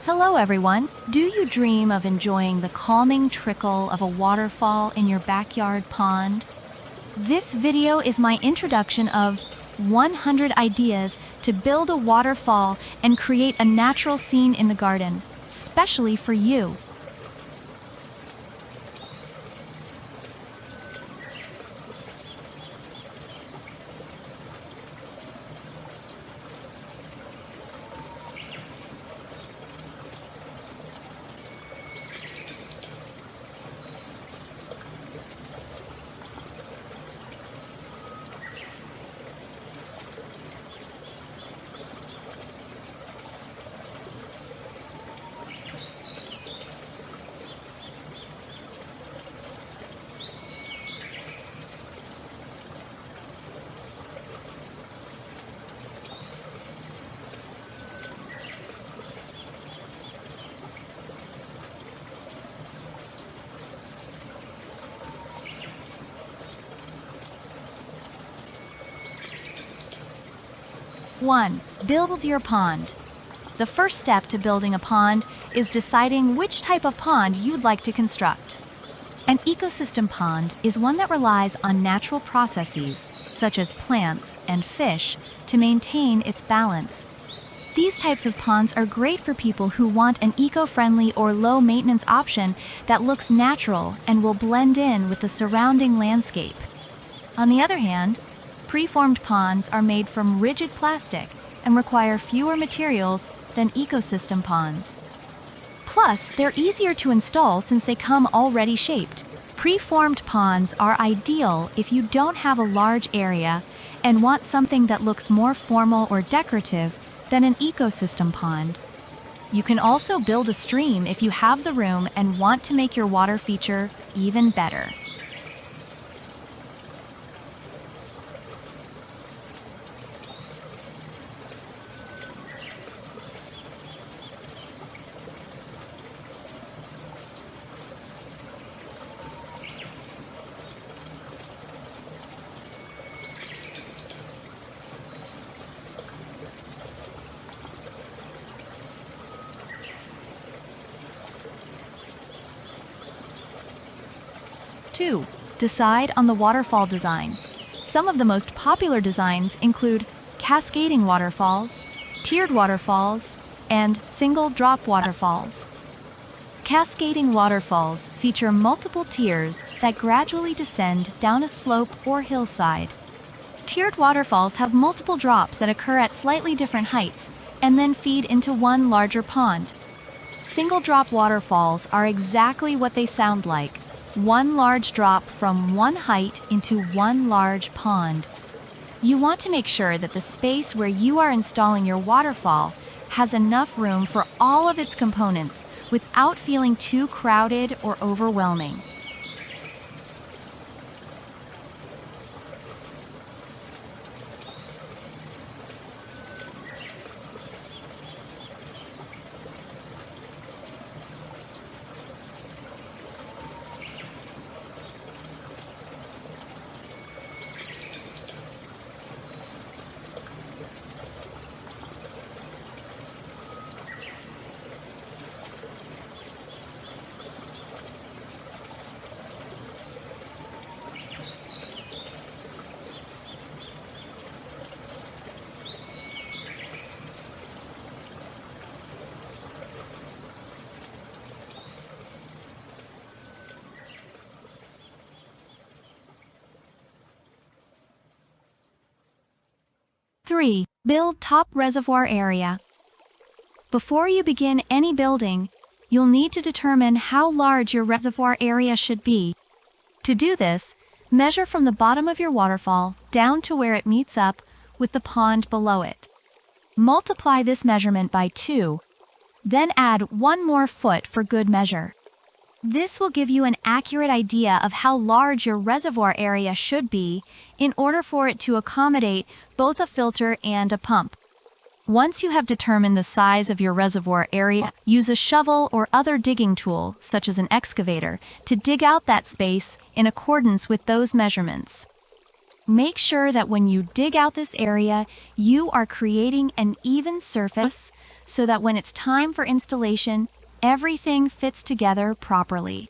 Hello everyone! Do you dream of enjoying the calming trickle of a waterfall in your backyard pond? This video is my introduction of 100 ideas to build a waterfall and create a natural scene in the garden, specially for you. One, build your pond. The first step to building a pond is deciding which type of pond you'd like to construct. An ecosystem pond is one that relies on natural processes, such as plants and fish, to maintain its balance. These types of ponds are great for people who want an eco-friendly or low-maintenance option that looks natural and will blend in with the surrounding landscape. On the other hand, preformed ponds are made from rigid plastic and require fewer materials than ecosystem ponds. Plus, they're easier to install since they come already shaped. Preformed ponds are ideal if you don't have a large area and want something that looks more formal or decorative than an ecosystem pond. You can also build a stream if you have the room and want to make your water feature even better. Two, decide on the waterfall design. Some of the most popular designs include cascading waterfalls, tiered waterfalls, and single drop waterfalls. Cascading waterfalls feature multiple tiers that gradually descend down a slope or hillside. Tiered waterfalls have multiple drops that occur at slightly different heights and then feed into one larger pond. Single drop waterfalls are exactly what they sound like. One large drop from one height into one large pond. You want to make sure that the space where you are installing your waterfall has enough room for all of its components without feeling too crowded or overwhelming. Three, build top reservoir area. Before you begin any building, you'll need to determine how large your reservoir area should be. To do this, measure from the bottom of your waterfall down to where it meets up with the pond below it. Multiply this measurement by 2, then add 1 more foot for good measure. This will give you an accurate idea of how large your reservoir area should be in order for it to accommodate both a filter and a pump. Once you have determined the size of your reservoir area, use a shovel or other digging tool, such as an excavator, to dig out that space in accordance with those measurements. Make sure that when you dig out this area, you are creating an even surface so that when it's time for installation, everything fits together properly.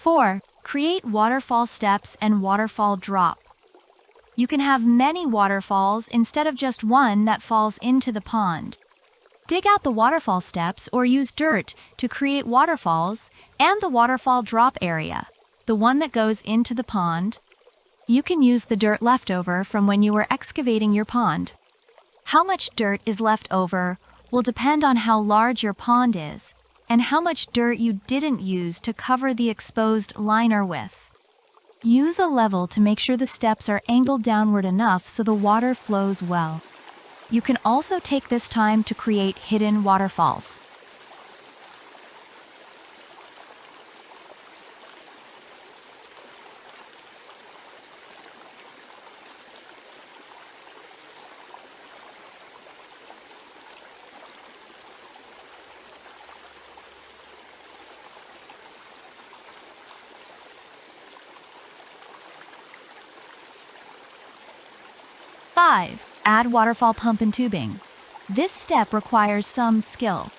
Four, create waterfall steps and waterfall drop. You can have many waterfalls instead of just one that falls into the pond. Dig out the waterfall steps or use dirt to create waterfalls and the waterfall drop area, the one that goes into the pond. You can use the dirt leftover from when you were excavating your pond. How much dirt is left over will depend on how large your pond is and how much dirt you didn't use to cover the exposed liner with. Use a level to make sure the steps are angled downward enough so the water flows well. You can also take this time to create hidden waterfalls. Five, add waterfall pump and tubing. This step requires some skill.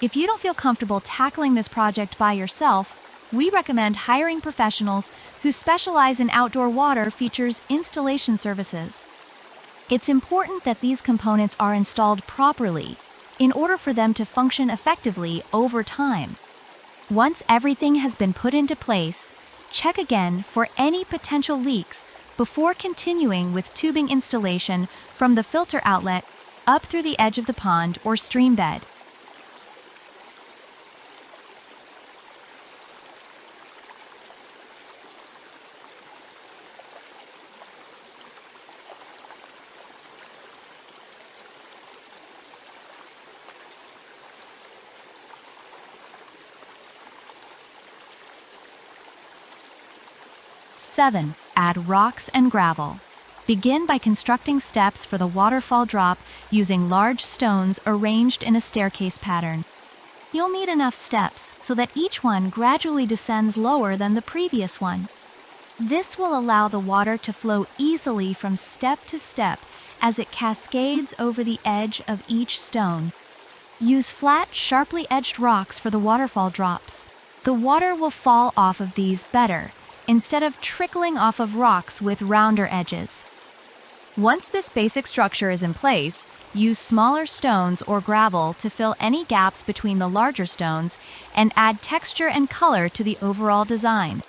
If you don't feel comfortable tackling this project by yourself, we recommend hiring professionals who specialize in outdoor water features installation services. It's important that these components are installed properly in order for them to function effectively over time. Once everything has been put into place, check again for any potential leaks before continuing with tubing installation from the filter outlet up through the edge of the pond or stream bed. Seven, add rocks and gravel. Begin by constructing steps for the waterfall drop using large stones arranged in a staircase pattern. You'll need enough steps so that each one gradually descends lower than the previous one. This will allow the water to flow easily from step to step as it cascades over the edge of each stone. Use flat, sharply edged rocks for the waterfall drops. The water will fall off of these better, instead of trickling off of rocks with rounder edges. Once this basic structure is in place, use smaller stones or gravel to fill any gaps between the larger stones and add texture and color to the overall design.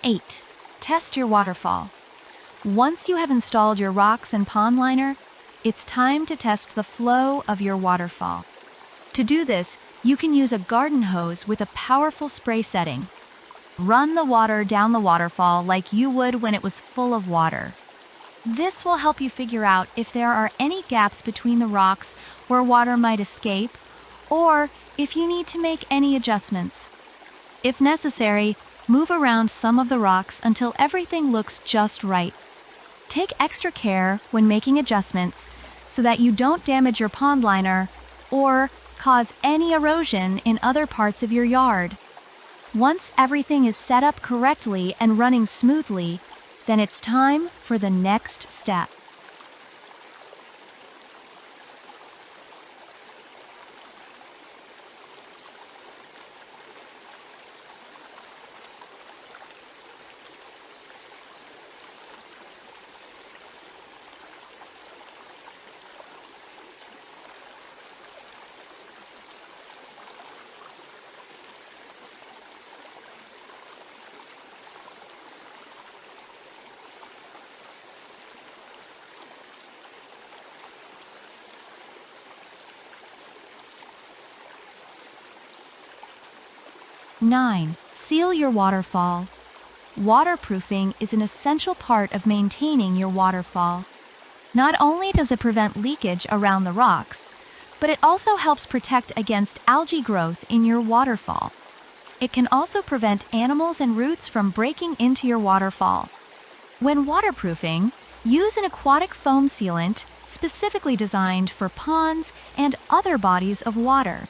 Eight, test your waterfall. Once you have installed your rocks and pond liner, it's time to test the flow of your waterfall. To do this, you can use a garden hose with a powerful spray setting. Run the water down the waterfall like you would when it was full of water. This will help you figure out if there are any gaps between the rocks where water might escape, or if you need to make any adjustments. If necessary, move around some of the rocks until everything looks just right. Take extra care when making adjustments so that you don't damage your pond liner or cause any erosion in other parts of your yard. Once everything is set up correctly and running smoothly, then it's time for the next step. Nine, seal your waterfall. Waterproofing is an essential part of maintaining your waterfall. Not only does it prevent leakage around the rocks, but it also helps protect against algae growth in your waterfall. It can also prevent animals and roots from breaking into your waterfall. When waterproofing, use an aquatic foam sealant specifically designed for ponds and other bodies of water.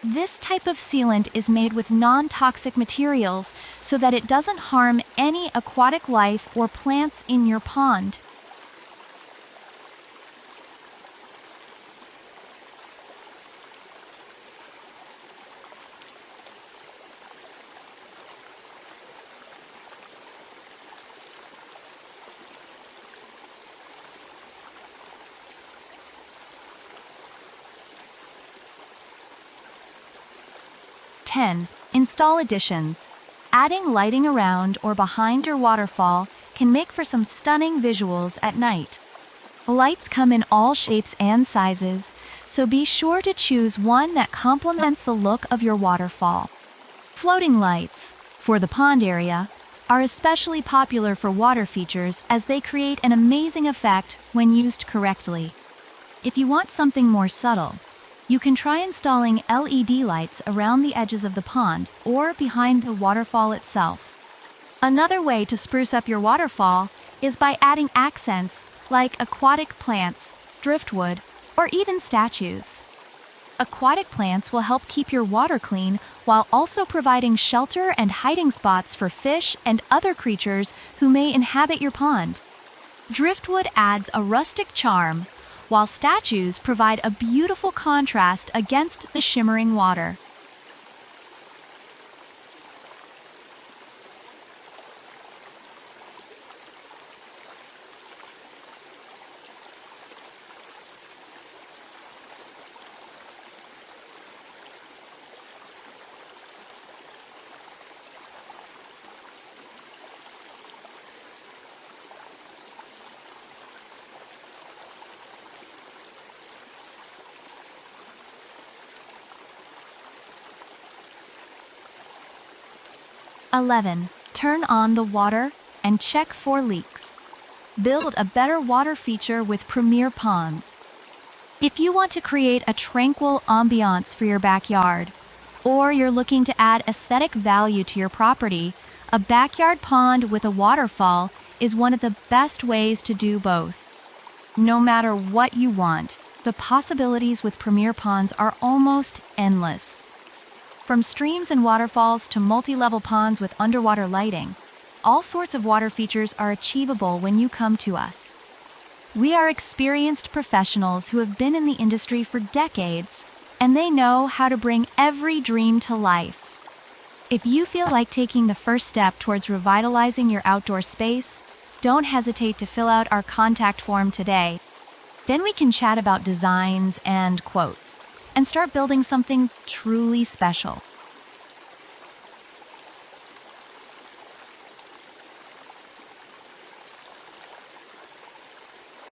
This type of sealant is made with non-toxic materials so that it doesn't harm any aquatic life or plants in your pond. Install additions. Adding lighting around or behind your waterfall can make for some stunning visuals at night. Lights come in all shapes and sizes, so be sure to choose one that complements the look of your waterfall. Floating lights, for the pond area, are especially popular for water features as they create an amazing effect when used correctly. If you want something more subtle, you can try installing LED lights around the edges of the pond or behind the waterfall itself. Another way to spruce up your waterfall is by adding accents like aquatic plants, driftwood, or even statues. Aquatic plants will help keep your water clean while also providing shelter and hiding spots for fish and other creatures who may inhabit your pond. Driftwood adds a rustic charm, while statues provide a beautiful contrast against the shimmering water. Turn on the water and check for leaks. Build a better water feature with Premier Ponds. If you want to create a tranquil ambiance for your backyard, or you're looking to add aesthetic value to your property, a backyard pond with a waterfall is one of the best ways to do both. No matter what you want, the possibilities with Premier Ponds are almost endless. From streams and waterfalls to multi-level ponds with underwater lighting, all sorts of water features are achievable when you come to us. We are experienced professionals who have been in the industry for decades, and they know how to bring every dream to life. If you feel like taking the first step towards revitalizing your outdoor space, don't hesitate to fill out our contact form today. Then we can chat about designs and quotes, and start building something truly special.